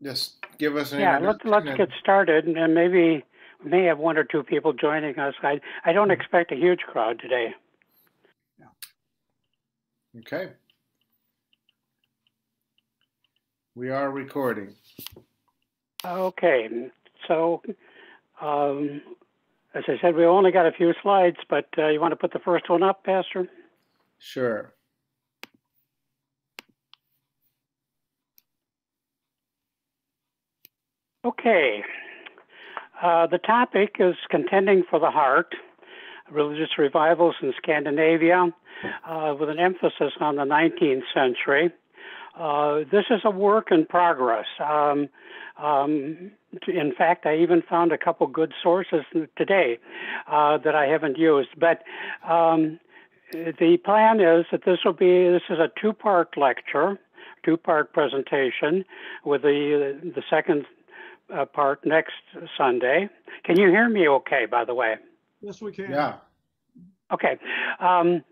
Just give us an Yeah, introduction. let's get started, and maybe we may have one or two people joining us. I don't expect a huge crowd today. Okay. We are recording. Okay, so as I said, we only got a few slides, but you want to put the first one up, Pastor? Sure. Okay. The topic is Contending for the Heart, Religious Revivals in Scandinavia, with an emphasis on the 19th century. This is a work in progress. In fact, I even found a couple good sources today that I haven't used. But the plan is that this is a two-part lecture, two-part presentation, with the second part next Sunday. Can you hear me okay, by the way? Yes, we can. Yeah. Okay. And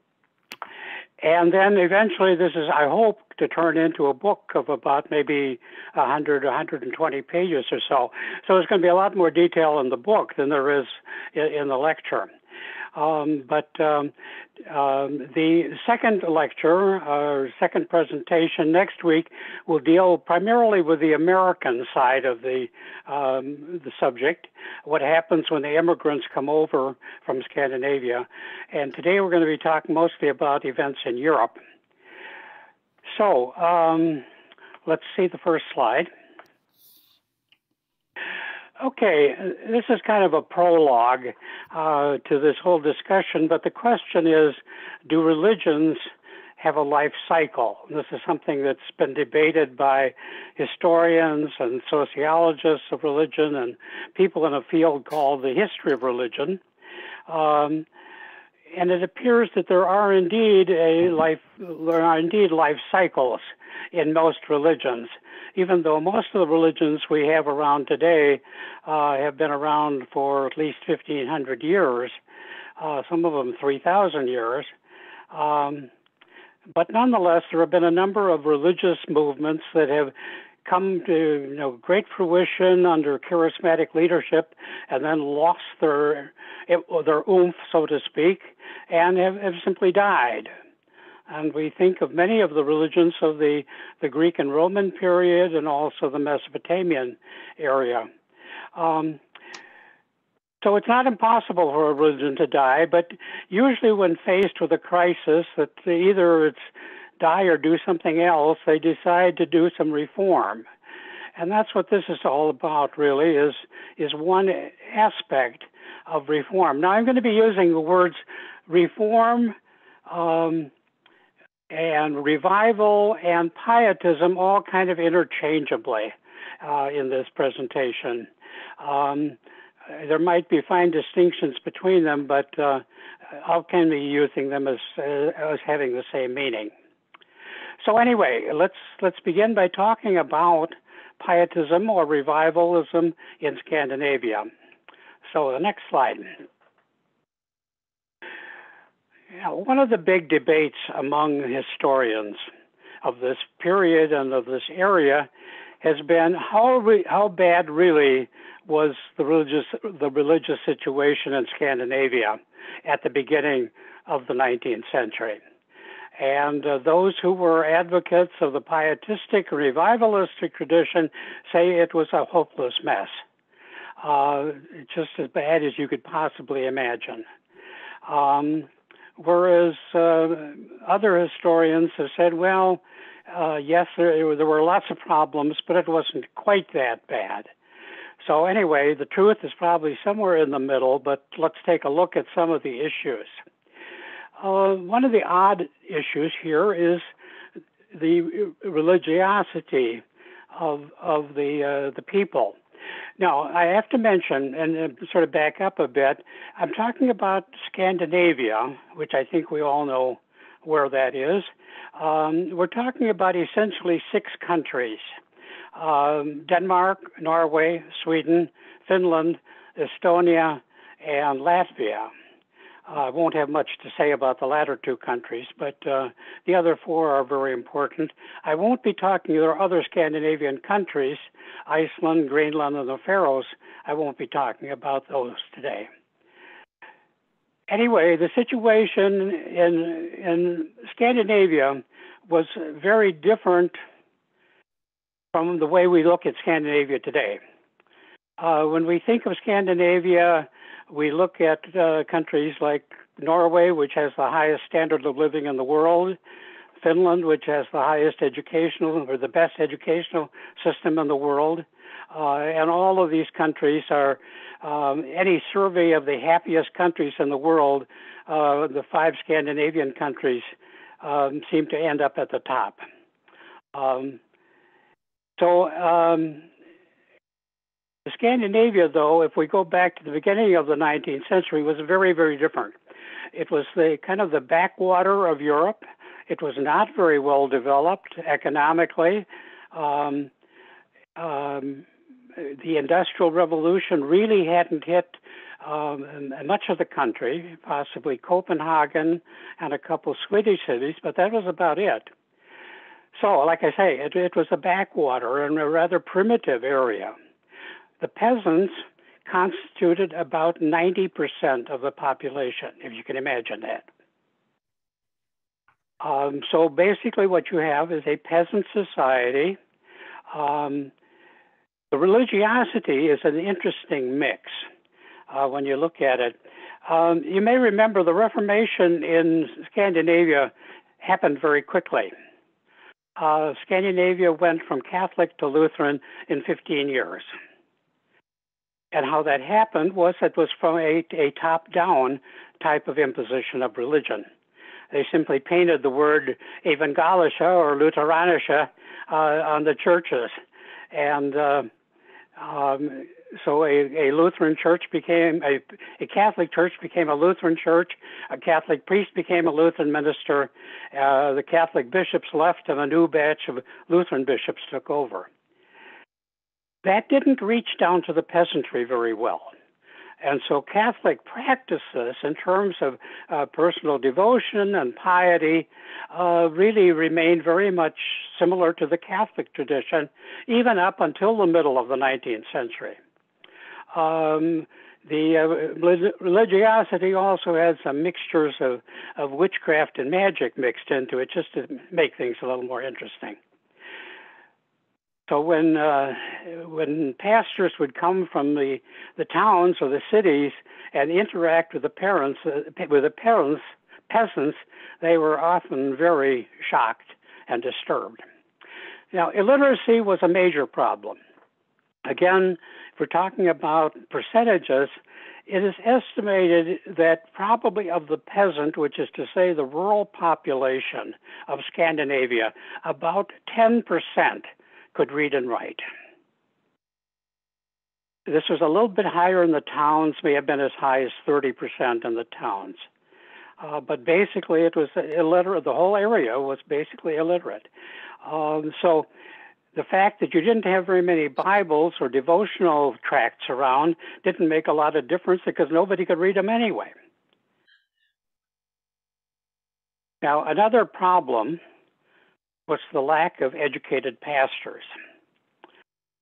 then eventually this is, I hope, to turn into a book of about maybe 100, 120 pages or so. So there's going to be a lot more detail in the book than there is in the lecture. But the second lecture, or second presentation next week, will deal primarily with the American side of the subject, what happens when the immigrants come over from Scandinavia. And today we're going to be talking mostly about events in Europe. So let's see the first slide. Okay, this is kind of a prologue to this whole discussion, but the question is, do religions have a life cycle? This is something that's been debated by historians and sociologists of religion and people in a field called the history of religion. And it appears that there are indeed life cycles in most religions, even though most of the religions we have around today have been around for at least 1,500 years, some of them 3,000 years. But nonetheless, there have been a number of religious movements that have come to great fruition under charismatic leadership and then lost their oomph, so to speak, and have simply died. And we think of many of the religions of the Greek and Roman period and also the Mesopotamian area. So it's not impossible for a religion to die, but usually when faced with a crisis that either it's die or do something else, they decide to do some reform. And that's what this is all about, really, is one aspect of reform. Now, I'm going to be using the words reform and revival and pietism all kind of interchangeably in this presentation. There might be fine distinctions between them, but I'll kind of be using them as having the same meaning. So anyway, let's begin by talking about pietism or revivalism in Scandinavia. So the next slide. One of the big debates among historians of this period and of this area has been how bad really was the religious situation in Scandinavia at the beginning of the 19th century. And those who were advocates of the pietistic revivalistic tradition say it was a hopeless mess, just as bad as you could possibly imagine. Whereas other historians have said, well, yes, there were lots of problems, but it wasn't quite that bad. So anyway, the truth is probably somewhere in the middle, but let's take a look at some of the issues. One of the odd issues here is the religiosity of the people. Now, I have to mention, and sort of back up a bit, I'm talking about Scandinavia, which I think we all know where that is. We're talking about essentially 6 countries: Denmark, Norway, Sweden, Finland, Estonia, and Latvia. I won't have much to say about the latter two countries, but the other four are very important. I won't be talking, there are other Scandinavian countries, Iceland, Greenland, and the Faroes. I won't be talking about those today. Anyway, the situation in Scandinavia was very different from the way we look at Scandinavia today. When we think of Scandinavia, we look at countries like Norway, which has the highest standard of living in the world, Finland, which has the highest educational or the best educational system in the world. And all of these countries are, any survey of the happiest countries in the world, the 5 Scandinavian countries seem to end up at the top. Scandinavia, though, if we go back to the beginning of the 19th century, was very, very different. It was the kind of the backwater of Europe. It was not very well developed economically. The Industrial Revolution really hadn't hit much of the country, possibly Copenhagen and a couple Swedish cities, but that was about it. So, like I say, it was a backwater and a rather primitive area. The peasants constituted about 90% of the population, if you can imagine that. So basically what you have is a peasant society. The religiosity is an interesting mix when you look at it. You may remember the Reformation in Scandinavia happened very quickly. Scandinavia went from Catholic to Lutheran in 15 years. And how that happened was it was from a top-down type of imposition of religion. They simply painted the word Evangelical or Lutheranische on the churches. And so a Lutheran church became, a Catholic church became a Lutheran church, a Catholic priest became a Lutheran minister, the Catholic bishops left and a new batch of Lutheran bishops took over. That didn't reach down to the peasantry very well. And so Catholic practices in terms of personal devotion and piety really remained very much similar to the Catholic tradition, even up until the middle of the 19th century. The religiosity also had some mixtures of witchcraft and magic mixed into it, just to make things a little more interesting. So when pastors would come from the towns or the cities and interact with the peasants, they were often very shocked and disturbed. Now, illiteracy was a major problem. Again, if we're talking about percentages, it is estimated that probably of the peasant, which is to say the rural population of Scandinavia, about 10% could read and write. This was a little bit higher in the towns, may have been as high as 30% in the towns. But basically it was illiterate, the whole area was basically illiterate. So the fact that you didn't have very many Bibles or devotional tracts around didn't make a lot of difference because nobody could read them anyway. Now, another problem was the lack of educated pastors.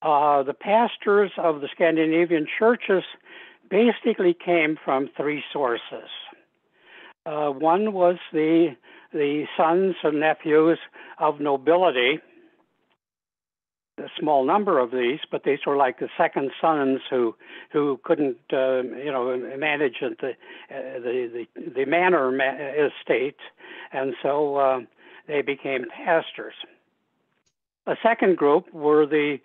The pastors of the Scandinavian churches basically came from 3 sources. One was the sons and nephews of nobility, a small number of these, but these were like the second sons who couldn't manage the manor estates, and so they became pastors. A second group were the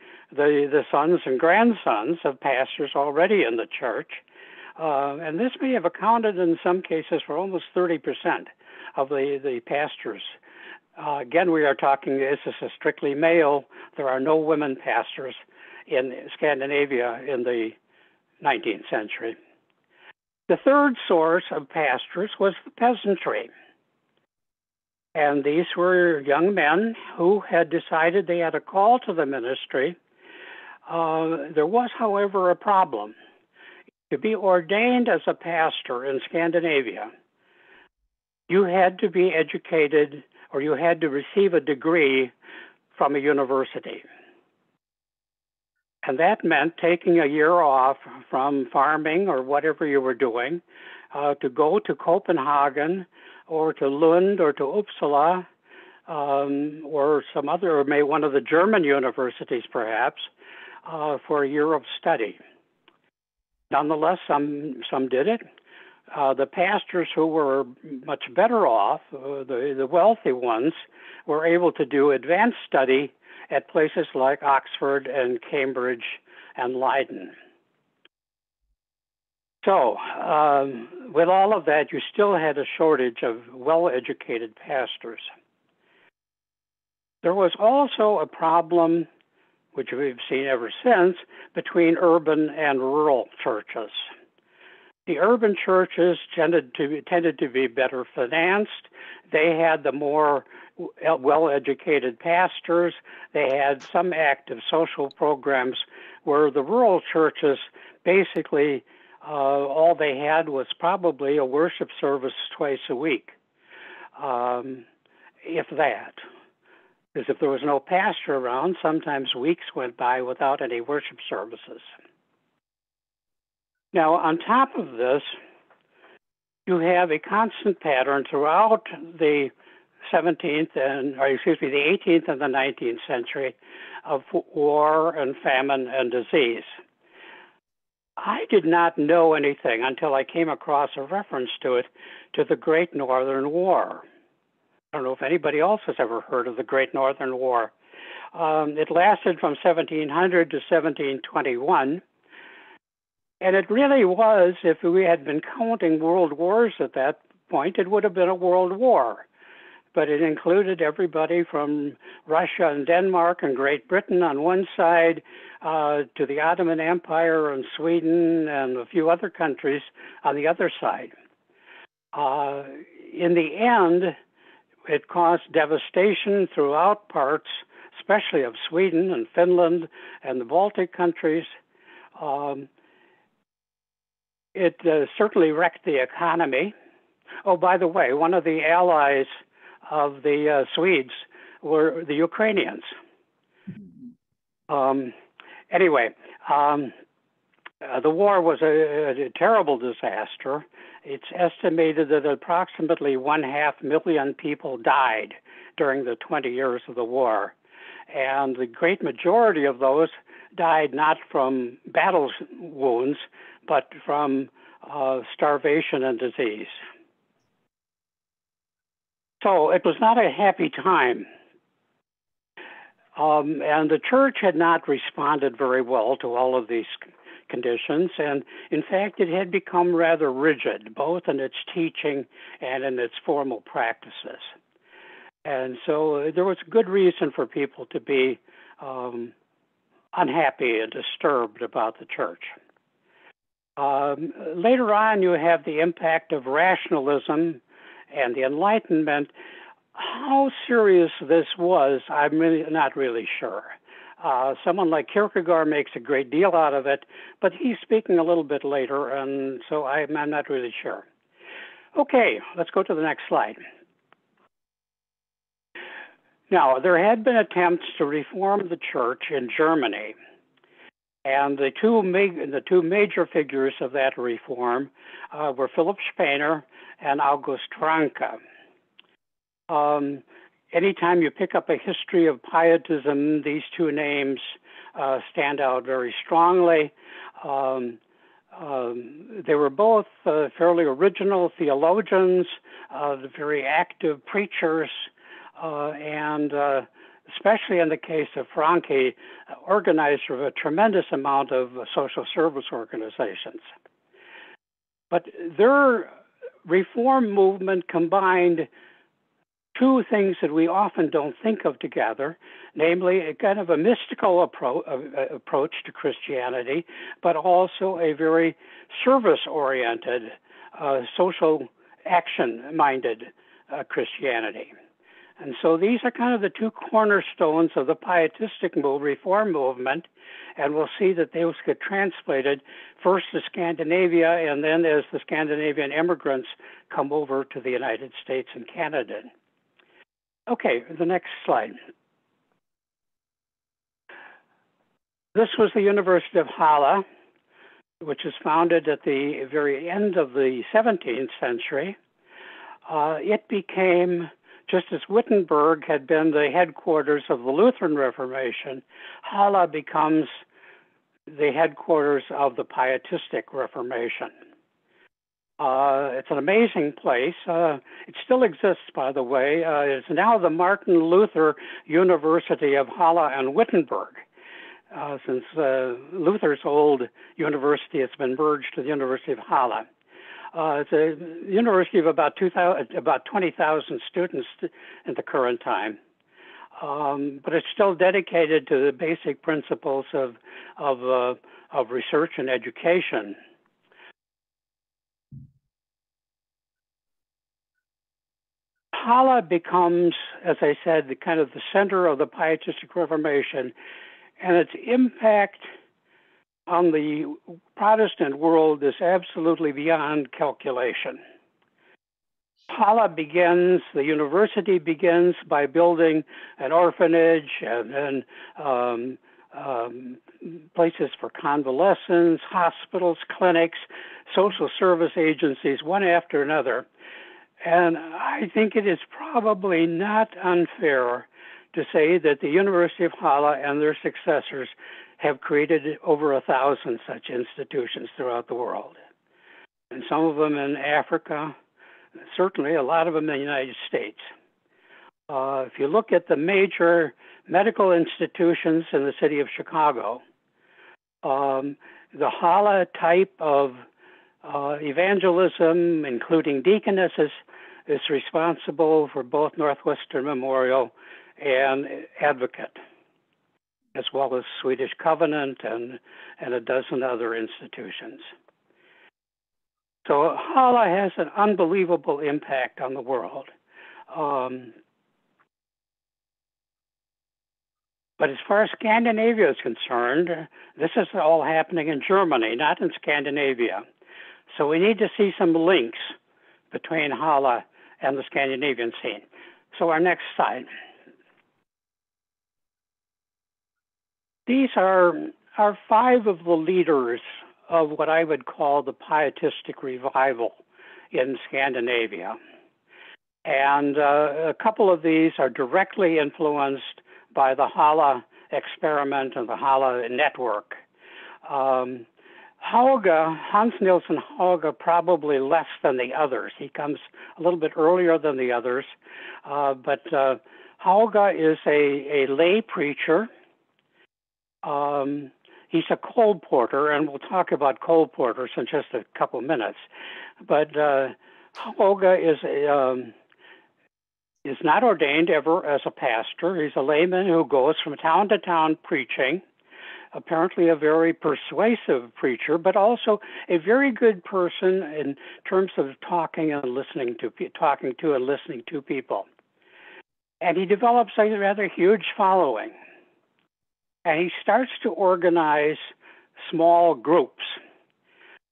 sons and grandsons of pastors already in the church, and this may have accounted in some cases for almost 30% of the pastors. Again, we are talking, this is a strictly male. There are no women pastors in Scandinavia in the 19th century. The third source of pastors was the peasantry. And these were young men who had decided they had a call to the ministry. There was, however, a problem. To be ordained as a pastor in Scandinavia, you had to be educated or you had to receive a degree from a university. And that meant taking a year off from farming or whatever you were doing to go to Copenhagen or to Lund or to Uppsala or some other, or maybe one of the German universities perhaps, for a year of study. Nonetheless, some did it. The pastors who were much better off, the wealthy ones, were able to do advanced study at places like Oxford and Cambridge and Leiden. So, with all of that, you still had a shortage of well-educated pastors. There was also a problem, which we've seen ever since, between urban and rural churches. The urban churches tended to be better financed. They had the more well-educated pastors. They had some active social programs, where the rural churches basically all they had was probably a worship service twice a week, if that. Because if there was no pastor around, sometimes weeks went by without any worship services. Now, on top of this, you have a constant pattern throughout the 18th and the 19th century of war and famine and disease. I did not know anything until I came across a reference to it, to the Great Northern War. I don't know if anybody else has ever heard of the Great Northern War. It lasted from 1700 to 1721. And it really was, if we had been counting world wars at that point, it would have been a world war. But it included everybody from Russia and Denmark and Great Britain on one side to the Ottoman Empire and Sweden and a few other countries on the other side. In the end, it caused devastation throughout parts, especially of Sweden and Finland and the Baltic countries. It certainly wrecked the economy. Oh, by the way, one of the allies of the Swedes were the Ukrainians. Anyway, the war was a terrible disaster. It's estimated that approximately 500,000 people died during the 20 years of the war. And the great majority of those died not from battle wounds, but from starvation and disease. So it was not a happy time. And the church had not responded very well to all of these conditions. And in fact, it had become rather rigid, both in its teaching and in its formal practices. And so there was good reason for people to be unhappy and disturbed about the church. Later on, you have the impact of rationalism and the Enlightenment. How serious this was, I'm really not really sure. Someone like Kierkegaard makes a great deal out of it, but he's speaking a little bit later, and so I'm not really sure. Okay, let's go to the next slide. Now, there had been attempts to reform the church in Germany, and the two major figures of that reform were Philip Spener and August Ranke. Anytime you pick up a history of pietism, these two names stand out very strongly. They were both fairly original theologians, very active preachers, and especially in the case of Franke, organized a tremendous amount of social service organizations. But their reform movement combined two things that we often don't think of together, namely a kind of a mystical approach to Christianity, but also a very service-oriented, social action-minded Christianity. And so these are kind of the two cornerstones of the pietistic reform movement, and we'll see that those get translated first to Scandinavia, and then as the Scandinavian immigrants come over to the United States and Canada. Okay, the next slide. This was the University of Halle, which was founded at the very end of the 17th century. It became, just as Wittenberg had been the headquarters of the Lutheran Reformation, Halle becomes the headquarters of the Pietistic Reformation. It's an amazing place. It still exists, by the way. It's now the Martin Luther University of Halle and Wittenberg. Since Luther's old university has been merged to the University of Halle. It's a university of about 20,000 students at the current time, but it's still dedicated to the basic principles of research and education. Halle becomes, as I said, kind of the center of the Pietistic Reformation, and its impact on the Protestant world is absolutely beyond calculation. Halle begins, the university begins by building an orphanage and places for convalescents, hospitals, clinics, social service agencies, one after another. And I think it is probably not unfair to say that the University of Halle and their successors have created over 1,000 such institutions throughout the world. And some of them in Africa, certainly a lot of them in the United States. If you look at the major medical institutions in the city of Chicago, the Halle type of evangelism, including deaconesses, is responsible for both Northwestern Memorial and Advocate, as well as Swedish Covenant and a dozen other institutions. So Halle has an unbelievable impact on the world. But as far as Scandinavia is concerned, this is all happening in Germany, not in Scandinavia. So we need to see some links between Halle and the Scandinavian scene. So our next slide. These are 5 of the leaders of what I would call the pietistic revival in Scandinavia. And a couple of these are directly influenced by the Halle experiment and the Halle network. Hans Nielsen Hauge, probably less than the others. He comes a little bit earlier than the others. But Hauge is a lay preacher. He's a colporteur, and we'll talk about colporteurs in just a couple minutes. But Hauge is not ordained ever as a pastor. He's a layman who goes from town to town preaching, apparently a very persuasive preacher, but also a very good person in terms of talking to and listening to people. And he develops a rather huge following. And he starts to organize small groups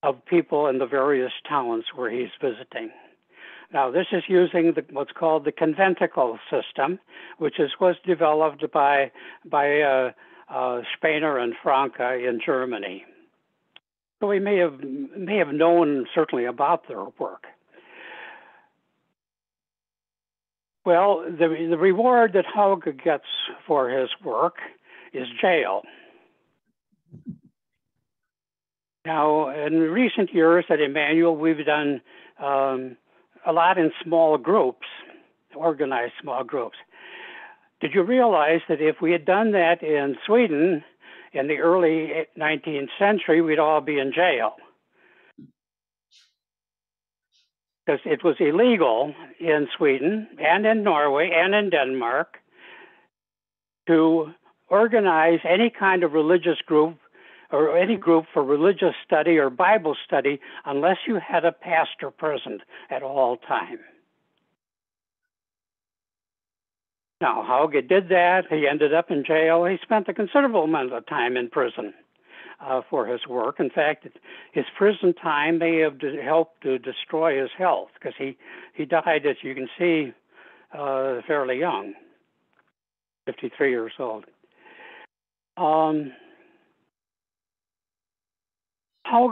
of people in the various towns where he's visiting. Now, this is using what's called the conventicle system, which was developed by Spener and Franke in Germany. So we may have known certainly about their work. Well, the reward that Hauge gets for his work is jail. Now, in recent years at Immanuel, we've done a lot in small groups, organized small groups. Did you realize that if we had done that in Sweden in the early 19th century, we'd all be in jail? Because it was illegal in Sweden and in Norway and in Denmark to organize any kind of religious group or any group for religious study or Bible study unless you had a pastor present at all times. Now, Hauge did that. He ended up in jail. He spent a considerable amount of time in prison for his work. In fact, his prison time may have helped to destroy his health, because he died, as you can see, fairly young, 53 years old. Hauge,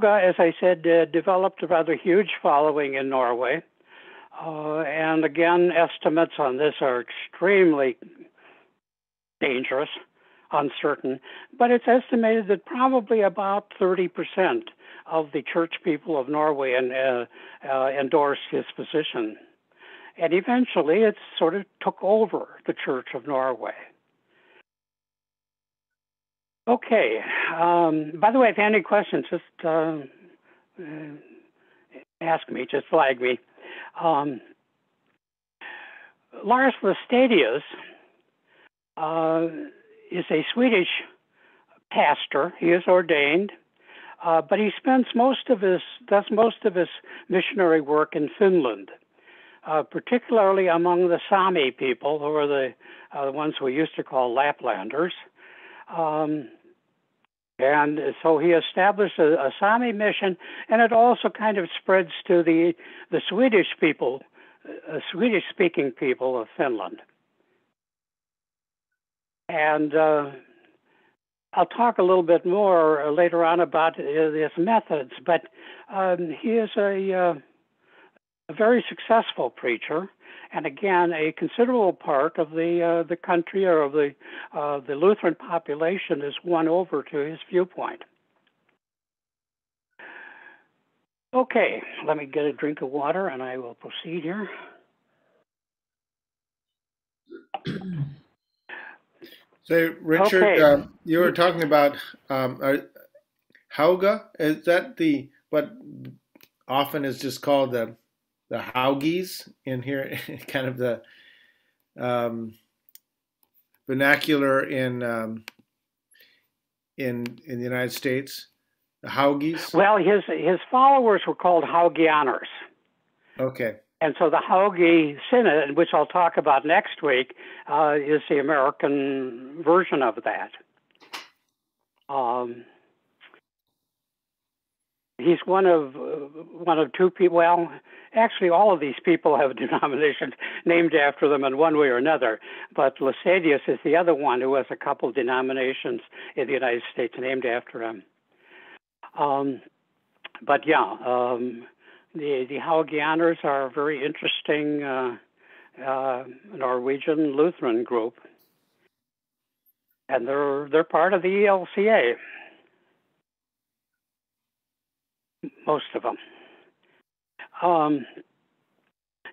as I said, developed a rather huge following in Norway. And again, estimates on this are extremely dangerous, uncertain, but it's estimated that probably about 30% of the church people of Norway endorsed his position. And eventually it sort of took over the Church of Norway. Okay. By the way, if you have any questions, just ask me, just flag me. Lars Lestadius is a Swedish pastor. He is ordained, but he does most of his missionary work in Finland, particularly among the Sami people, who are the ones we used to call Laplanders. And so he established a Sami mission, and it also kind of spreads to the Swedish people, Swedish-speaking people of Finland. And I'll talk a little bit more later on about his methods, but he is a very successful preacher, and again, a considerable part of the country, or of the Lutheran population, is won over to his viewpoint. Okay, let me get a drink of water, and I will proceed here. So, Richard, okay. You were talking about Hauge. Is that what often is just called the Haugies in here, kind of the vernacular in the United States, the Haugies? Well, his followers were called Haugianers. Okay. And so the Hauge Synod, which I'll talk about next week, is the American version of that. He's one of two people. Well, actually, all of these people have denominations named after them in one way or another. But Lestadius is the other one who has a couple of denominations in the United States named after him. But yeah, the Haugianers are a very interesting Norwegian Lutheran group, and they're part of the ELCA. Most of them.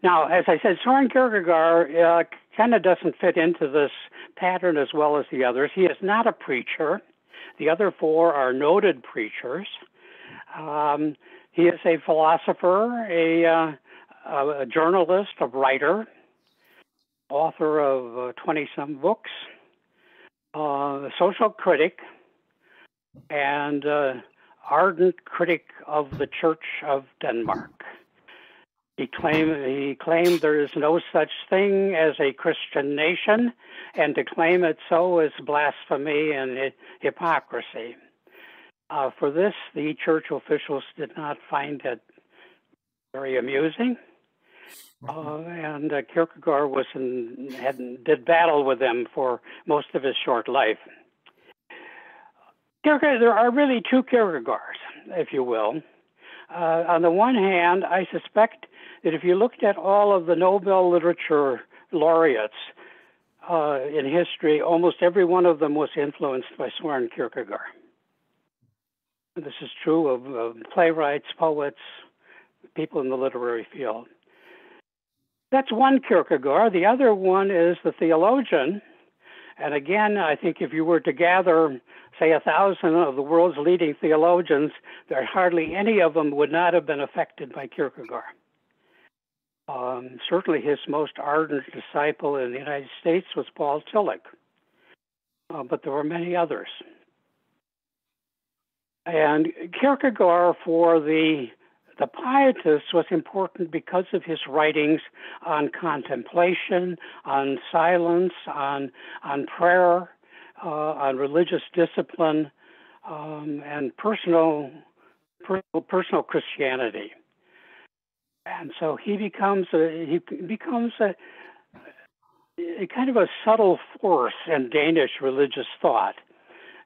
Now, as I said, Søren Kierkegaard kind of doesn't fit into this pattern as well as the others. He is not a preacher. The other four are noted preachers. He is a philosopher, a journalist, a writer, author of 20-some books, a social critic, and ardent critic of the Church of Denmark. He claimed there is no such thing as a Christian nation, and to claim it so is blasphemy and hypocrisy. For this, the church officials did not find it very amusing, and Kierkegaard did battle with them for most of his short life. There are really two Kierkegaards, if you will. On the one hand, I suspect that if you looked at all of the Nobel literature laureates in history, almost every one of them was influenced by Søren Kierkegaard. This is true of playwrights, poets, people in the literary field. That's one Kierkegaard. The other one is the theologian. And again, I think if you were to gather, say, 1,000 of the world's leading theologians, there hardly any of them would not have been affected by Kierkegaard. Certainly his most ardent disciple in the United States was Paul Tillich, but there were many others. And Kierkegaard, for the The pietist was important because of his writings on contemplation, on silence, on prayer, on religious discipline, and personal Christianity. And so he becomes a kind of a subtle force in Danish religious thought.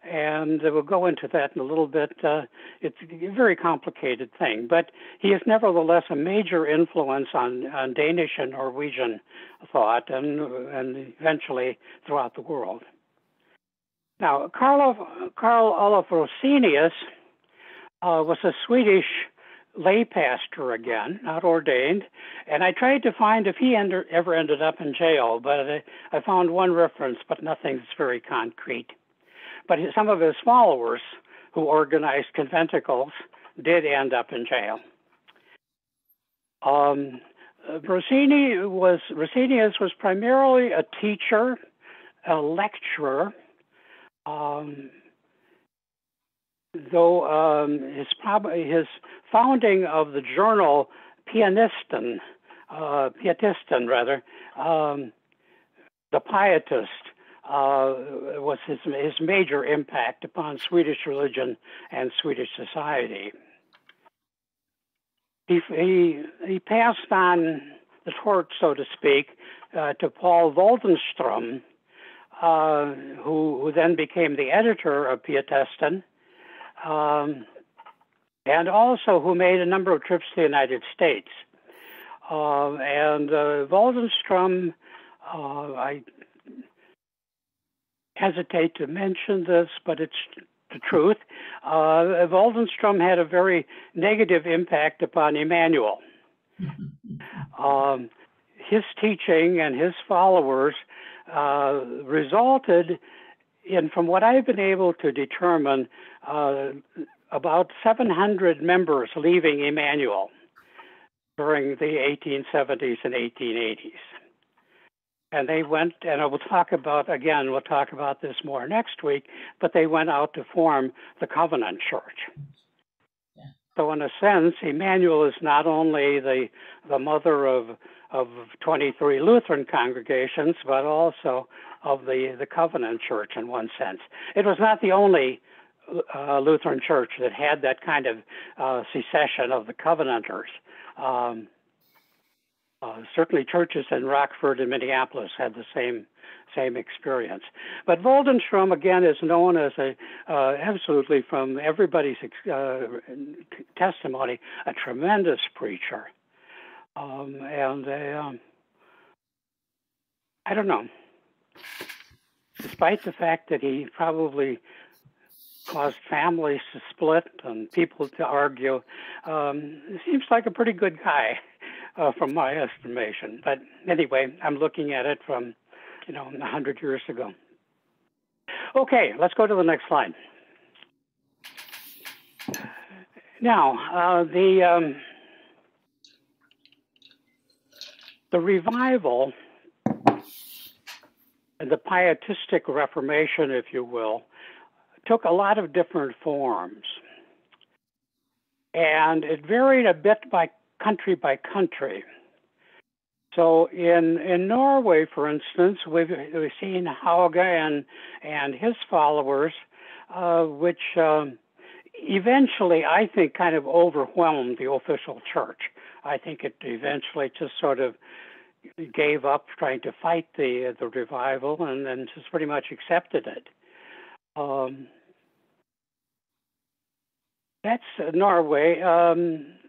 And we'll go into that in a little bit. It's a very complicated thing, but he is nevertheless a major influence on Danish and Norwegian thought, and eventually throughout the world. Now, Karl Olof Rosenius was a Swedish lay pastor again, not ordained, and I tried to find if he ever ended up in jail, but I found one reference, but nothing that's very concrete. But some of his followers, who organized conventicles, did end up in jail. Rosenius was primarily a teacher, a lecturer, though his founding of the journal Pietisten, the Pietist, was his major impact upon Swedish religion and Swedish society. He passed on the torch, so to speak, to Paul Waldenström, who then became the editor of Pietisten, and also who made a number of trips to the United States. And Waldenström, I hesitate to mention this, but it's the truth. Waldenström had a very negative impact upon Immanuel. His teaching and his followers resulted in, from what I've been able to determine, about 700 members leaving Immanuel during the 1870s and 1880s. And they went, and we'll talk about this more next week, but they went out to form the Covenant Church. Yeah. So in a sense, Immanuel is not only the mother of 23 Lutheran congregations, but also of the Covenant Church in one sense. It was not the only Lutheran church that had that kind of secession of the Covenanters. Certainly churches in Rockford and Minneapolis had the same experience. But Waldenström, again, is known as absolutely, from everybody's testimony, a tremendous preacher. I don't know. Despite the fact that he probably caused families to split and people to argue, he seems like a pretty good guy. From my estimation. But anyway, I'm looking at it from, 100 years ago. Okay, let's go to the next slide. Now, the revival and the pietistic Reformation, if you will, took a lot of different forms. And it varied a bit by country. So in Norway, for instance, we've seen Hauge and his followers, which eventually, I think, kind of overwhelmed the official church. I think it eventually just sort of gave up trying to fight the revival and then just pretty much accepted it. That's Norway.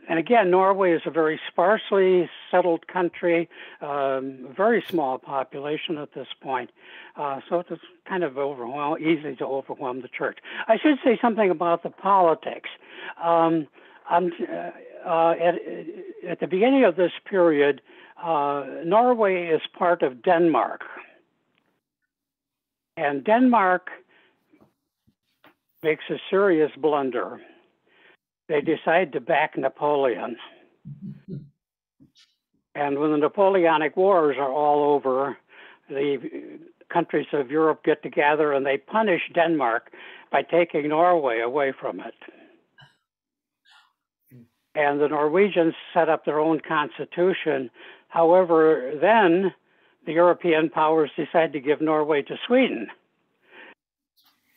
And again, Norway is a very sparsely settled country, very small population at this point. So it's kind of easy to overwhelm the church. I should say something about the politics. At the beginning of this period, Norway is part of Denmark. And Denmark makes a serious blunder. They decide to back Napoleon. And when the Napoleonic Wars are all over, the countries of Europe get together and they punish Denmark by taking Norway away from it. and the Norwegians set up their own constitution. However, then the European powers decided to give Norway to Sweden.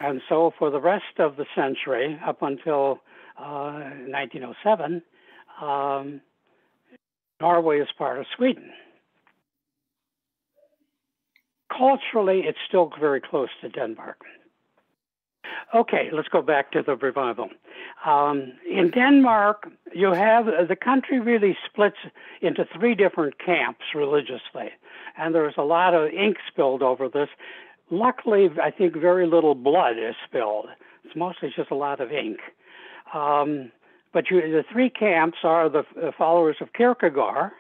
And so for the rest of the century, up until 1907, Norway is part of Sweden. Culturally, it's still very close to Denmark. Okay, let's go back to the revival. In Denmark, you have the country really splits into three different camps religiously, and there's a lot of ink spilled over this. Luckily, I think very little blood is spilled. It's mostly just a lot of ink. But the three camps are the followers of Kierkegaard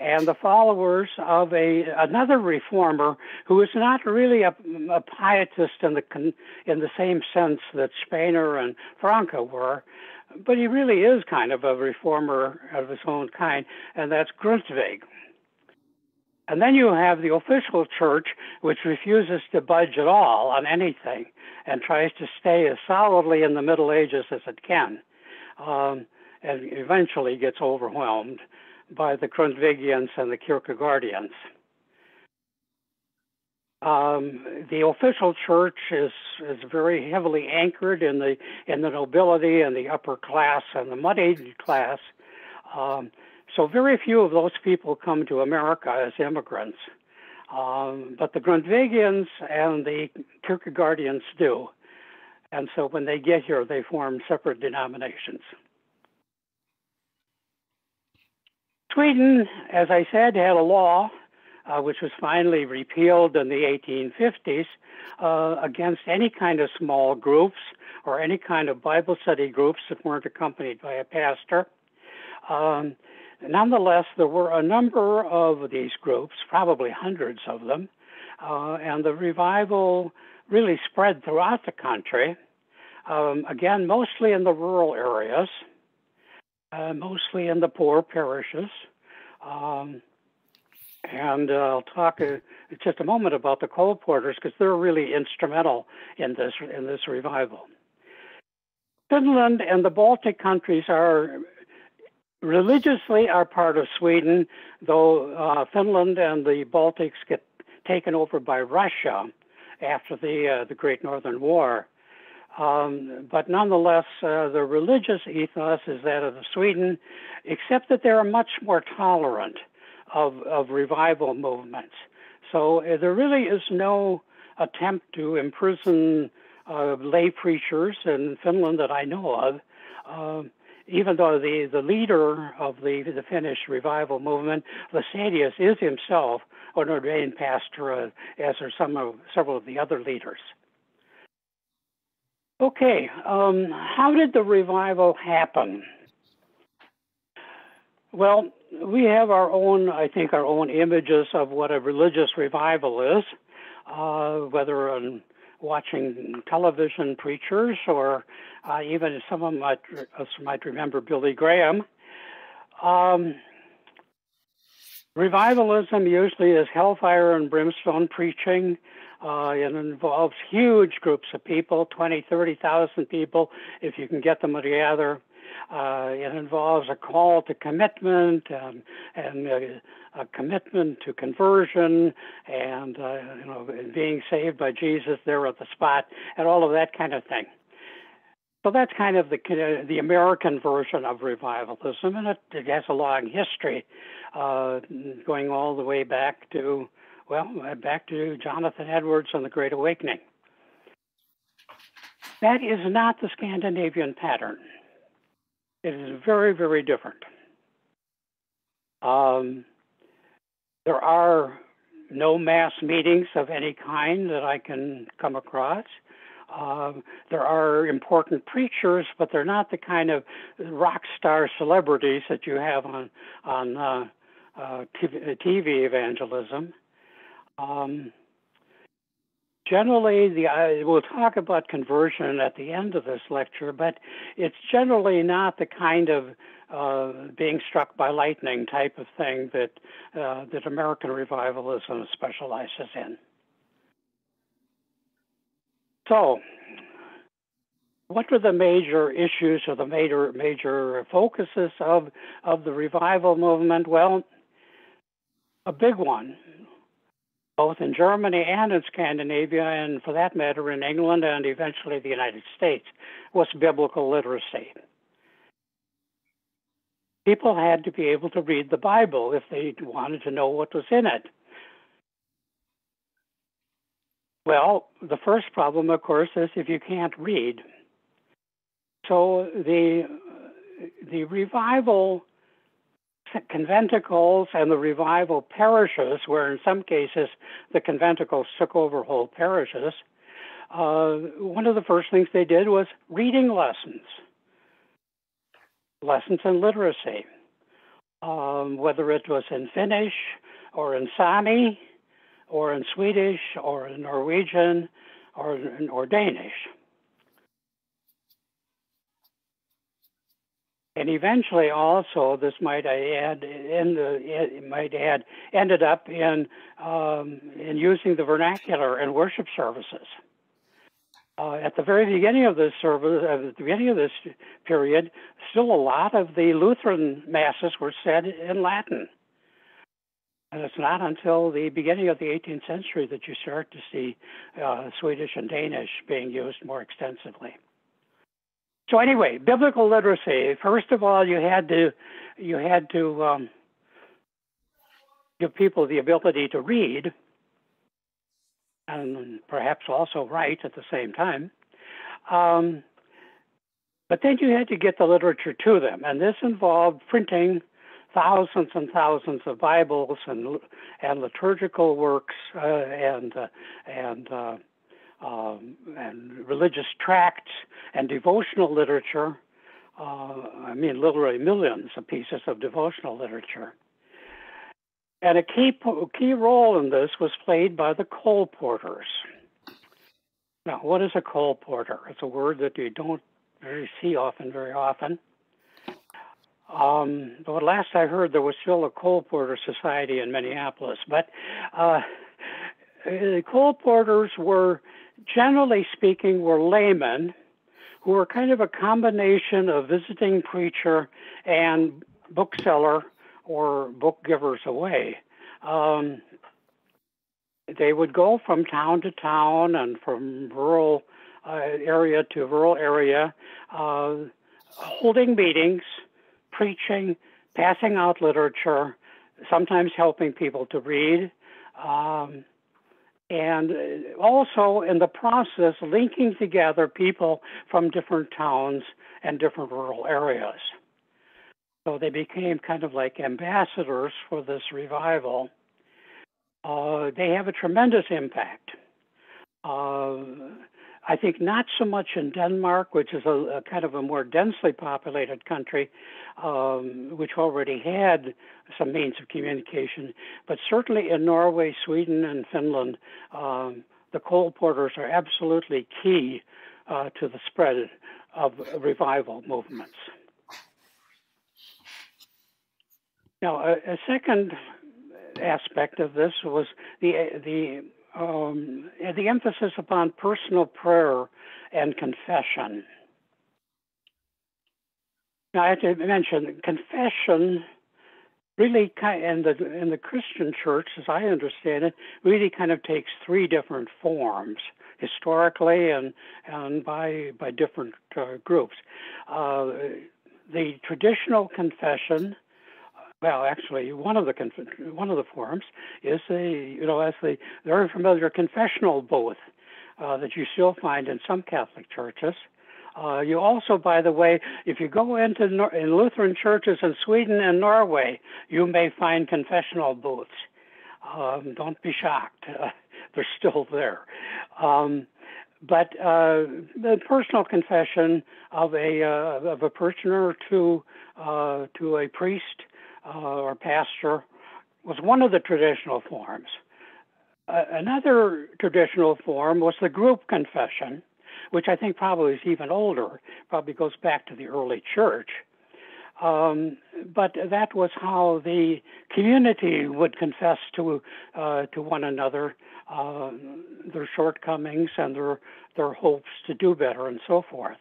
and the followers of another reformer who is not really a pietist in the same sense that Spener and Franke were, but he really is kind of a reformer of his own kind, and that's Grundtvig. And then you have the official church, which refuses to budge at all on anything and tries to stay as solidly in the Middle Ages as it can, and eventually gets overwhelmed by the Grundtvigians and the Kierkegaardians. The official church is very heavily anchored in the nobility and the upper class and the moneyed class. So very few of those people come to America as immigrants. But the Grundtvigians and the Kierkegaardians do. And so when they get here, they form separate denominations. Sweden, as I said, had a law which was finally repealed in the 1850s against any kind of small groups or any kind of Bible study groups that weren't accompanied by a pastor. Nonetheless, there were a number of these groups, probably hundreds of them, and the revival really spread throughout the country, again, mostly in the rural areas, mostly in the poor parishes. And I'll talk in just a moment about the colporteurs because they're really instrumental in this revival. Finland and the Baltic countries are religiously part of Sweden, though Finland and the Baltics get taken over by Russia after the Great Northern War. But nonetheless, the religious ethos is that of Sweden, except that they're much more tolerant of revival movements. So there really is no attempt to imprison lay preachers in Finland that I know of, even though the leader of the Finnish revival movement, Lasadius, is himself an ordained pastor, as are several of the other leaders. Okay, how did the revival happen? Well, we have our own images of what a religious revival is, whether on watching television preachers or even some of us might remember Billy Graham. Revivalism usually is hellfire and brimstone preaching. It involves huge groups of people, 20, 30,000 people, if you can get them together. It involves a call to commitment and a commitment to conversion and being saved by Jesus there at the spot and all of that kind of thing. So that's kind of the American version of revivalism, and it has a long history, going all the way back to Jonathan Edwards and the Great Awakening. That is not the Scandinavian pattern. It is very, very different. There are no mass meetings of any kind that I can come across. There are important preachers, but they're not the kind of rock star celebrities that you have on TV evangelism. Generally, we'll talk about conversion at the end of this lecture, but it's generally not the kind of being struck by lightning type of thing that American revivalism specializes in. So, what were the major issues or the major focuses of the revival movement? Well, a big one, both in Germany and in Scandinavia, and for that matter in England and eventually the United States, was biblical literacy. People had to be able to read the Bible if they wanted to know what was in it. Well, the first problem, of course, is if you can't read. So the revival conventicles and the revival parishes, where in some cases the conventicles took over whole parishes, one of the first things they did was reading lessons in literacy, whether it was in Finnish or in Sami or in Swedish or in Norwegian or Danish. And eventually, also, this might add ended up in using the vernacular in worship services. At the very beginning of this service, at the beginning of this period, still a lot of the Lutheran masses were said in Latin. And it's not until the beginning of the 18th century that you start to see Swedish and Danish being used more extensively. So anyway, biblical literacy. First of all, you had to give people the ability to read, and perhaps also write at the same time. But then you had to get the literature to them, and this involved printing thousands and thousands of Bibles and liturgical works and religious tracts and devotional literature. Literally millions of pieces of devotional literature. And a key role in this was played by the colporteurs. Now, what is a colporteur? It's a word that you don't really see very often. But last I heard, there was still a colporteur society in Minneapolis. But the colporteurs were, generally speaking, were laymen who were kind of a combination of visiting preacher and bookseller or book givers away. They would go from town to town and from rural area to rural area, holding meetings, preaching, passing out literature, sometimes helping people to read, and also in the process linking together people from different towns and different rural areas. So they became kind of like ambassadors for this revival. They have a tremendous impact. I think not so much in Denmark, which is a kind of a more densely populated country, which already had some means of communication, but certainly in Norway, Sweden, and Finland, the colporteurs are absolutely key to the spread of revival movements. Now, a second aspect of this was the emphasis upon personal prayer and confession. Now, I have to mention, confession really in the Christian church, as I understand it, really kind of takes three different forms, historically and by different groups. The traditional confession. Well, actually, one of the forms is the very familiar confessional booth that you still find in some Catholic churches. You also, by the way, if you go in Lutheran churches in Sweden and Norway, you may find confessional booths. Don't be shocked; they're still there. But the personal confession of a parishioner to a priest or pastor was one of the traditional forms. Another traditional form was the group confession, which I think probably is even older, probably goes back to the early church. But that was how the community would confess to one another their shortcomings and their hopes to do better and so forth.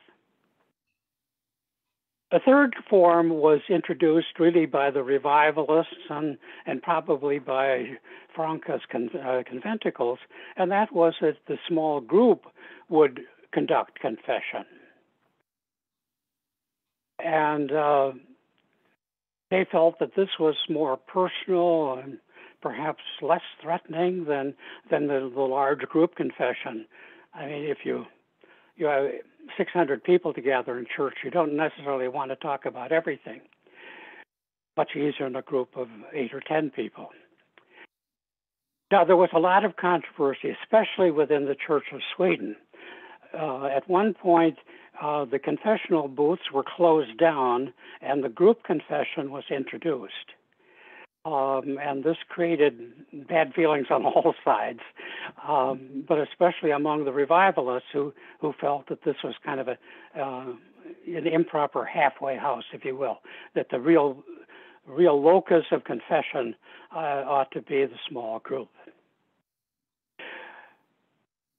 A third form was introduced really by the revivalists and probably by Franca's conventicles, and that was that the small group would conduct confession. And they felt that this was more personal and perhaps less threatening than the large group confession. I mean, if you have 600 people together in church, you don't necessarily want to talk about everything. Much easier in a group of 8 or 10 people. Now, there was a lot of controversy, especially within the Church of Sweden. At one point, the confessional booths were closed down and the group confession was introduced. And this created bad feelings on all sides, but especially among the revivalists who felt that this was kind of an improper halfway house, if you will, that the real locus of confession ought to be the small group.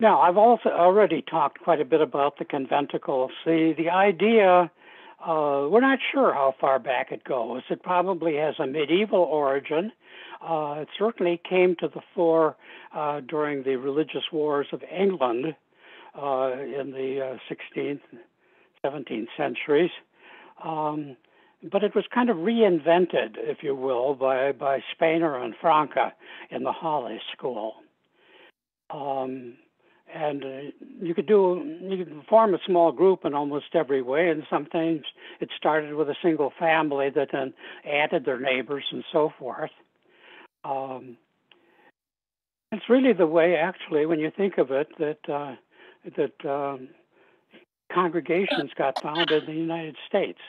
Now, I've also already talked quite a bit about the conventicles. The idea, we're not sure how far back it goes. It probably has a medieval origin. It certainly came to the fore during the religious wars of England in the 16th, 17th centuries. But it was kind of reinvented, if you will, by Spener and Franca in the Halle School. And you could form a small group in almost every way, and sometimes it started with a single family that then added their neighbors and so forth. It's really the way, actually, when you think of it, that congregations got founded in the United States.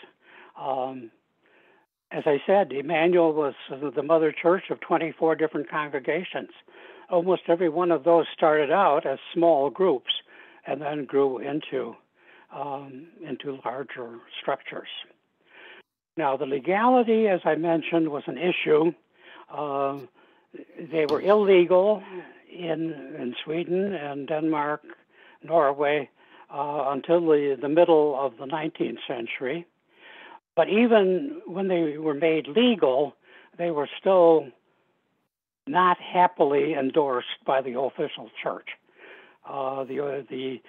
As I said, Immanuel was the mother church of 24 different congregations. Almost every one of those started out as small groups and then grew into larger structures. Now, the legality, as I mentioned, was an issue. They were illegal in Sweden and Denmark, Norway, until the middle of the 19th century. But even when they were made legal, they were still not happily endorsed by the official church. The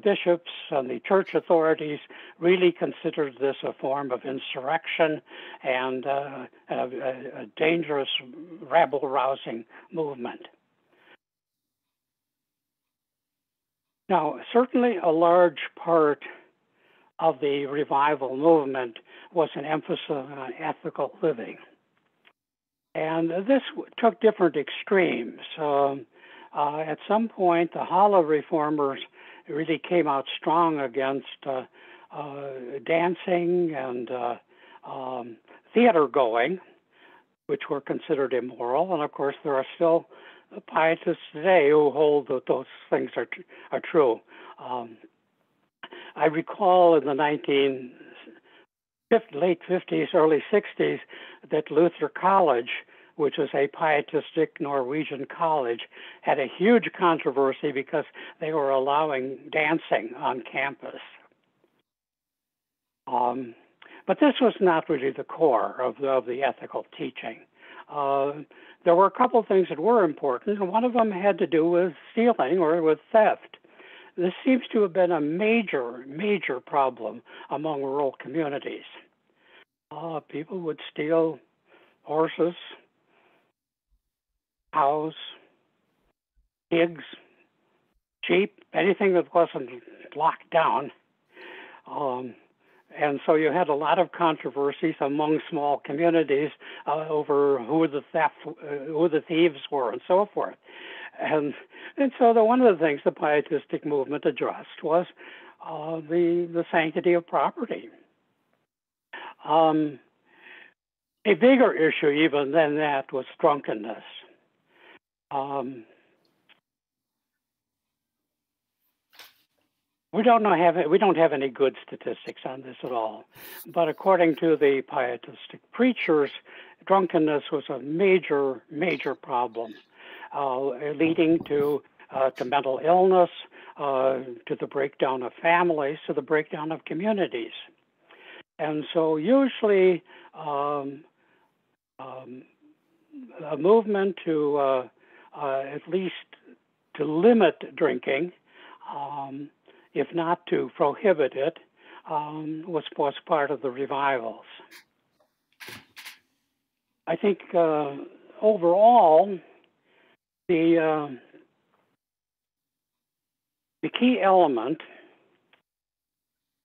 bishops and the church authorities really considered this a form of insurrection and a dangerous rabble-rousing movement. Now, certainly a large part of the revival movement was an emphasis on ethical living. And this took different extremes. At some point, the Halle reformers really came out strong against dancing and theater going, which were considered immoral. And of course, there are still pietists today who hold that those things are true. I recall in the late 50s, early 60s, that Luther College, which was a pietistic Norwegian college, had a huge controversy because they were allowing dancing on campus. But this was not really the core of the ethical teaching. There were a couple of things that were important, and one of them had to do with stealing or with theft. This seems to have been a major, major problem among rural communities. People would steal horses, cows, pigs, sheep, anything that wasn't locked down. And so you had a lot of controversies among small communities over who the thieves were and so forth. And so one of the things the pietistic movement addressed was the sanctity of property. A bigger issue even than that was drunkenness. We don't have any good statistics on this at all, but according to the pietistic preachers, drunkenness was a major, major problem, leading to mental illness, to the breakdown of families, to the breakdown of communities. And so usually a movement to at least to limit drinking, if not to prohibit it, was part of the revivals. I think overall, the key element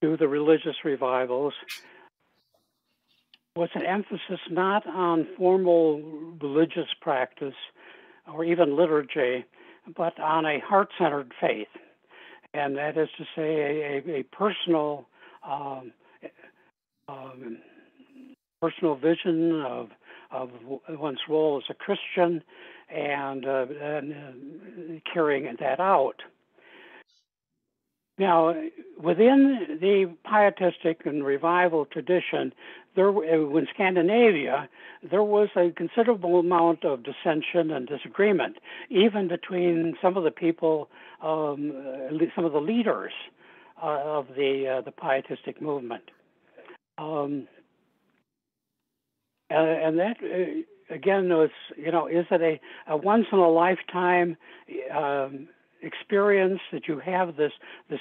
to the religious revivals was an emphasis not on formal religious practice or even liturgy, but on a heart-centered faith. And that is to say, a personal personal vision of one's role as a Christian and carrying that out. Now, within the pietistic and revival tradition, in Scandinavia, there was a considerable amount of dissension and disagreement, even between some of the people, some of the leaders of the pietistic movement. And that, again, was, is it a once-in-a-lifetime experience that you have the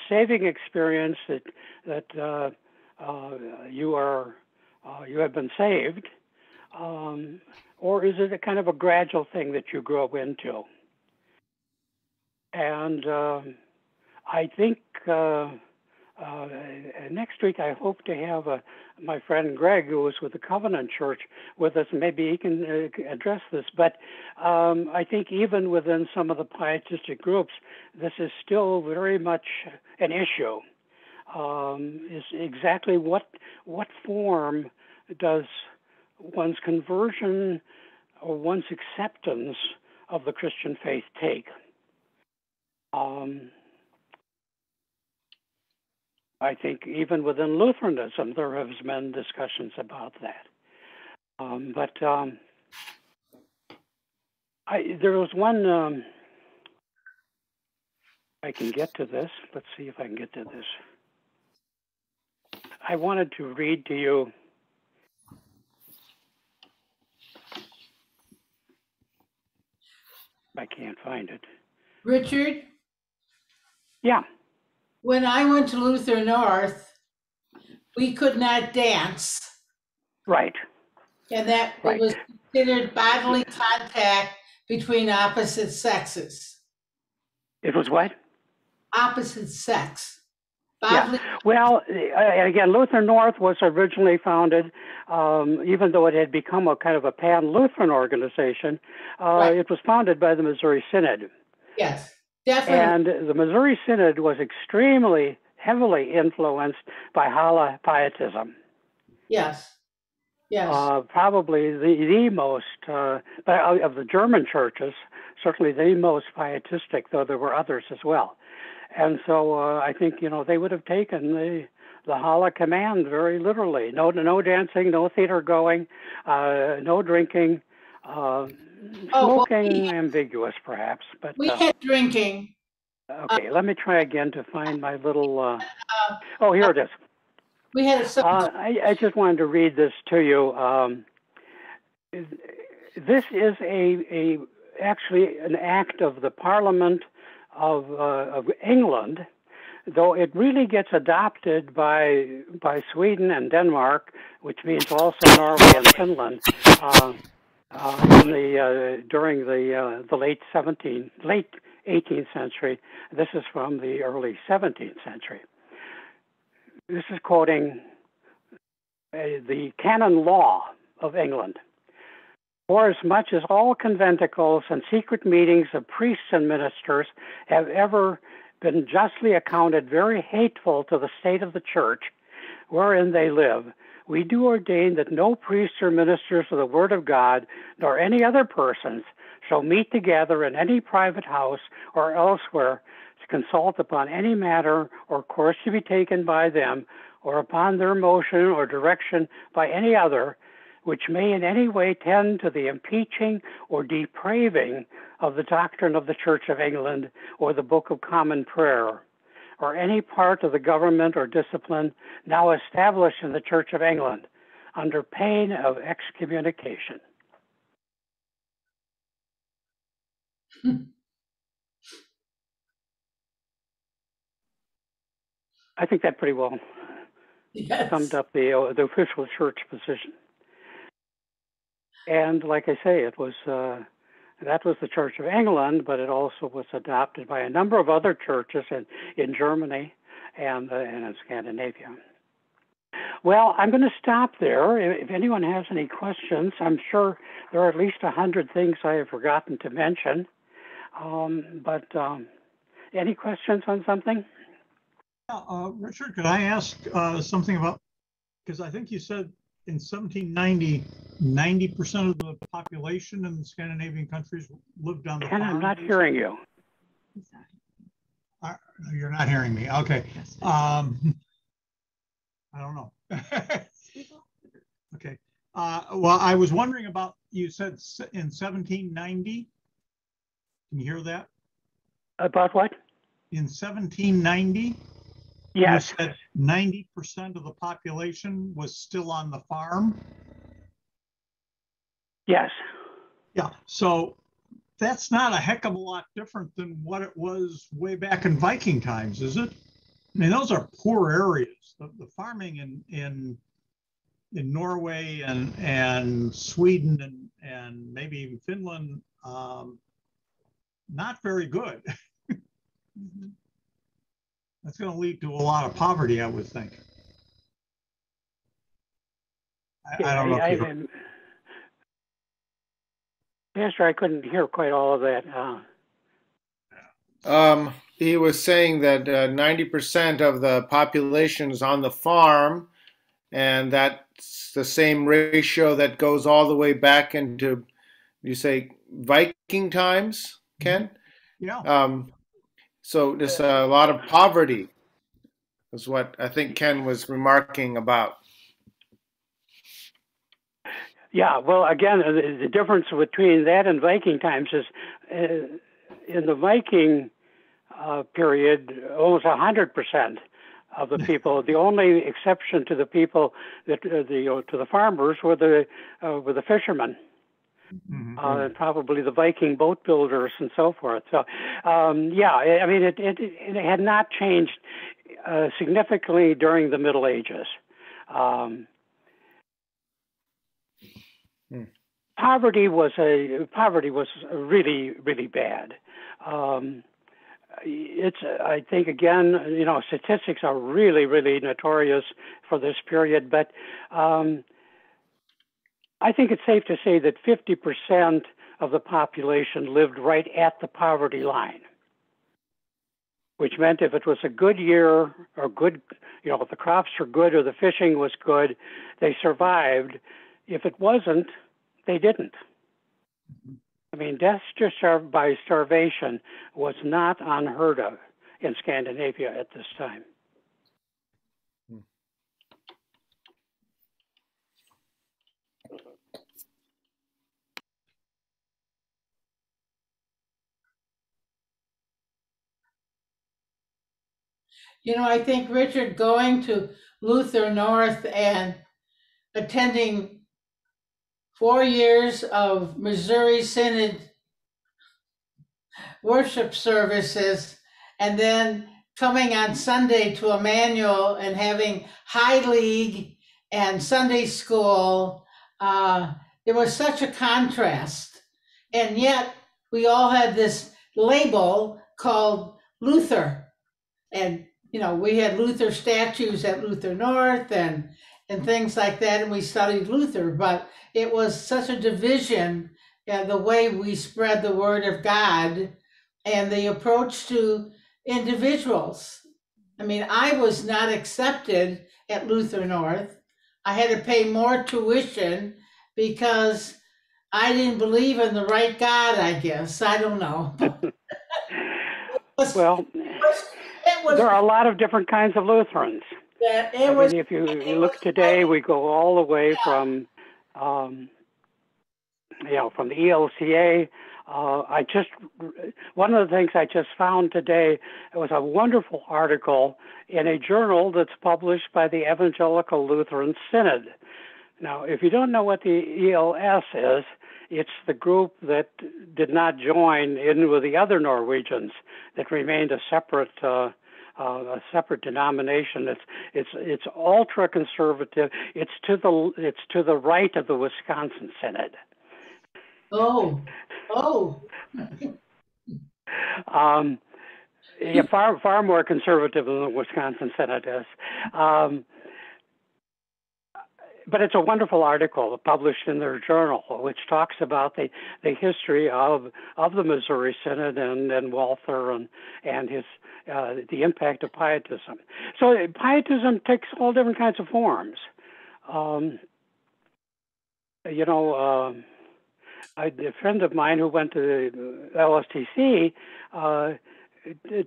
saving experience that you have been saved, or is it a kind of a gradual thing that you grow into? And I think next week I hope to have my friend Greg, who was with the Covenant Church, with us. Maybe he can address this. But I think even within some of the pietistic groups, this is still very much an issue. Is exactly what form does one's conversion or one's acceptance of the Christian faith take? I think even within Lutheranism, there have been discussions about that. There was one, I can get to this. Let's see if I can get to this. I wanted to read to you I can't find it. Richard? Yeah. When I went to Luther North, we could not dance. Right. And that Right. It was considered bodily contact between opposite sexes. It was what? Opposite sex. Yeah. Well, again, Luther North was originally founded, even though it had become a kind of a pan-Lutheran organization, right. It was founded by the Missouri Synod. Yes, definitely. And the Missouri Synod was extremely heavily influenced by Hala pietism. Yes. Yes. Probably the most, of the German churches, certainly the most pietistic, though there were others as well. And so I think, they would have taken the Hala command very literally. No dancing, no theater going, no drinking, smoking, ambiguous perhaps. But we had drinking. Okay, let me try again to find my little, here it is. We had I just wanted to read this to you. This is actually an act of the Parliament of England, though it really gets adopted by Sweden and Denmark, which means also Norway and Finland, during the late 18th century. This is from the early 17th century. This is quoting the canon law of England. Forasmuch as all conventicles and secret meetings of priests and ministers have ever been justly accounted very hateful to the state of the church wherein they live, we do ordain that no priests or ministers of the word of God, nor any other persons, shall meet together in any private house or elsewhere to consult upon any matter or course to be taken by them, or upon their motion or direction by any other, which may in any way tend to the impeaching or depraving of the doctrine of the Church of England or the Book of Common Prayer, or any part of the government or discipline now established in the Church of England, under pain of excommunication. I think that pretty well summed up the official church position. And like I say, it was that was the Church of England, but it also was adopted by a number of other churches in Germany and in Scandinavia. Well, I'm going to stop there. If anyone has any questions, I'm sure there are at least 100 things I have forgotten to mention. But any questions on something? Richard, could I ask something about, because I think you said in 1790, 90% of the population in the Scandinavian countries lived on the farm. I'm not hearing you. You're not hearing me. Okay. I don't know. Okay. Well, I was wondering about, you said in 1790. Can you hear that? About what? In 1790. Yes. You said 90% of the population was still on the farm. Yes. Yeah. So that's not a heck of a lot different than what it was way back in Viking times, is it? I mean, those are poor areas. The farming in Norway and Sweden and maybe even Finland, not very good. That's going to lead to a lot of poverty, I would think. I don't know. Pastor, I couldn't hear quite all of that. He was saying that 90% of the population is on the farm, and that's the same ratio that goes all the way back into, you say, Viking times, Ken? Yeah. So there's a lot of poverty, is what I think Ken was remarking about. Yeah, well, again, the difference between that and Viking times is in the Viking period, almost 100% of the people. The only exception to the people that to the farmers were the fishermen. Mm-hmm. Probably the Viking boat builders and so forth. So, yeah, I mean, it had not changed significantly during the Middle Ages. Poverty was really, really bad. I think, again, statistics are really, really notorious for this period, but I think it's safe to say that 50% of the population lived right at the poverty line, which meant if it was a good year or good, if the crops were good or the fishing was good, they survived. If it wasn't, they didn't. I mean, death by starvation was not unheard of in Scandinavia at this time. I think, Richard, going to Luther North and attending 4 years of Missouri Synod worship services, and then coming on Sunday to Immanuel and having High League and Sunday school, there was such a contrast. And yet we all had this label called Luther. And, we had Luther statues at Luther North and things like that, and we studied Luther, but it was such a division, the way we spread the word of God and the approach to individuals. I mean, I was not accepted at Luther North. I had to pay more tuition because I didn't believe in the right God, I guess. I don't know. There are a lot of different kinds of Lutherans. If you look today, we go all the way from the ELCA One of the things I just found today was a wonderful article in a journal that's published by the Evangelical Lutheran Synod. Now, if you don't know what the ELS is, it's the group that did not join in with the other Norwegians, that remained a separate denomination. It's ultra conservative. It's to the right of the Wisconsin Synod. Oh. Yeah, far more conservative than the Wisconsin Synod is. But it's a wonderful article published in their journal, which talks about the history of the Missouri Synod and Walther and his the impact of pietism. So pietism takes all different kinds of forms. A friend of mine who went to the LSTC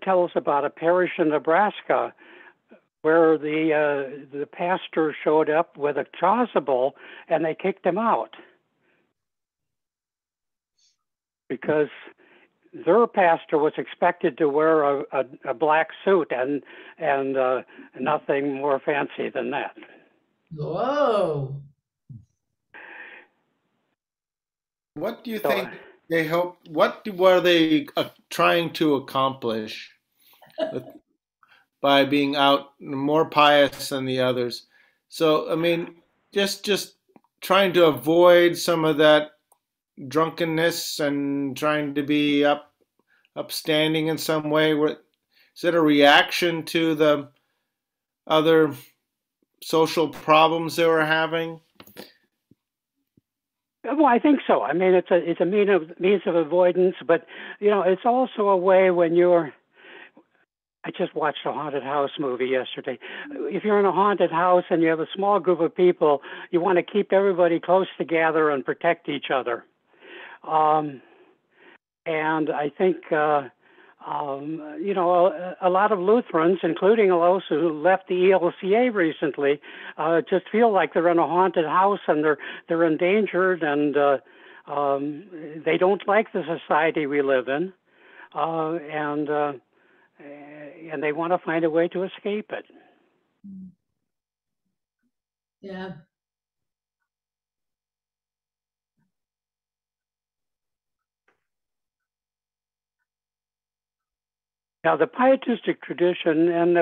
tells about a parish in Nebraska where the pastor showed up with a chasuble and they kicked him out because their pastor was expected to wear a black suit and nothing more fancy than that. Whoa. What do you think they hope? What were they trying to accomplish by being out more pious than the others? So, I mean, just trying to avoid some of that drunkenness and trying to be upstanding in some way. Is it a reaction to the other social problems they were having? Well, I think so. I mean, it's a means of avoidance, but it's also a way when you're. I just watched a haunted house movie yesterday. If you're in a haunted house and you have a small group of people, you want to keep everybody close together and protect each other. And I think a lot of Lutherans, including those who left the ELCA recently, just feel like they're in a haunted house and they're endangered and they don't like the society we live in, and they want to find a way to escape it. Yeah. Now, the pietistic tradition, and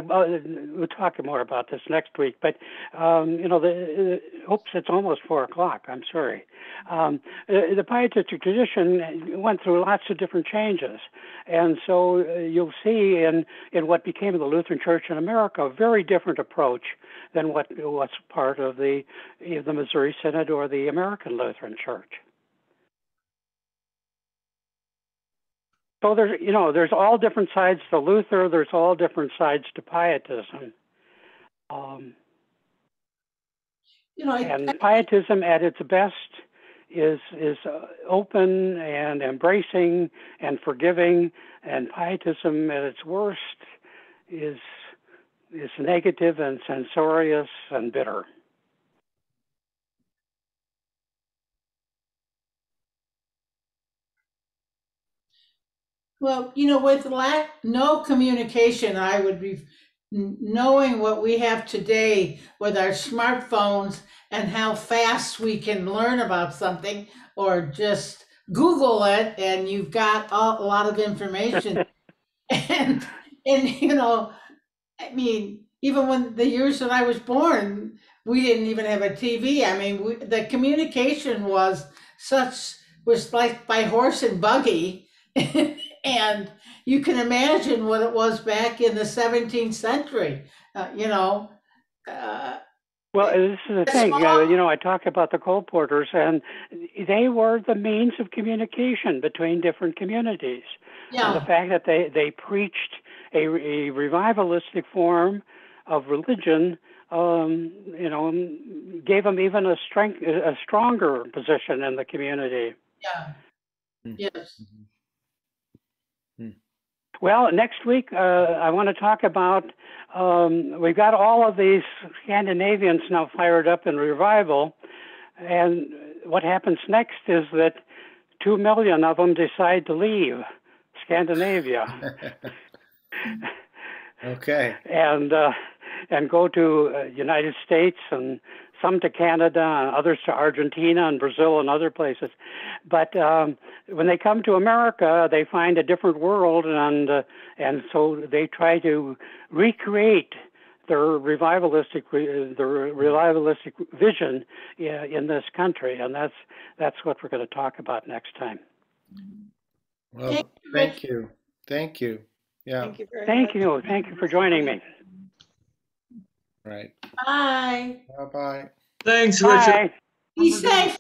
we'll talk more about this next week, but, oops, it's almost 4 o'clock, I'm sorry. The pietistic tradition went through lots of different changes. And so you'll see in what became the Lutheran Church in America, a very different approach than what was part of the Missouri Synod or the American Lutheran Church. So there's all different sides to Luther. There's all different sides to pietism. And pietism at its best is open and embracing and forgiving, and pietism at its worst is negative and censorious and bitter. Well, with no communication, I would be knowing what we have today with our smartphones and how fast we can learn about something, or just Google it and you've got a lot of information. and I mean, even when the years that I was born, we didn't even have a TV. I mean, the communication was like by horse and buggy. And you can imagine what it was back in the 17th century, Well, this is the thing. I talk about the colporteurs, and they were the means of communication between different communities. Yeah. And the fact that they preached a revivalistic form of religion, gave them even a stronger position in the community. Yeah. Yes. Well, next week, I want to talk about, we've got all of these Scandinavians now fired up in revival. And what happens next is that 2 million of them decide to leave Scandinavia. Okay. And go to United States, and some to Canada, and others to Argentina and Brazil and other places. But when they come to America, they find a different world, and so they try to recreate their revivalistic vision in this country, and that's what we're going to talk about next time. Well, thank you. Thank you. Yeah. Thank you very Thank much. you. Thank you for joining me. Right. Bye. Bye-bye. Thanks, Richard. Bye. Be safe.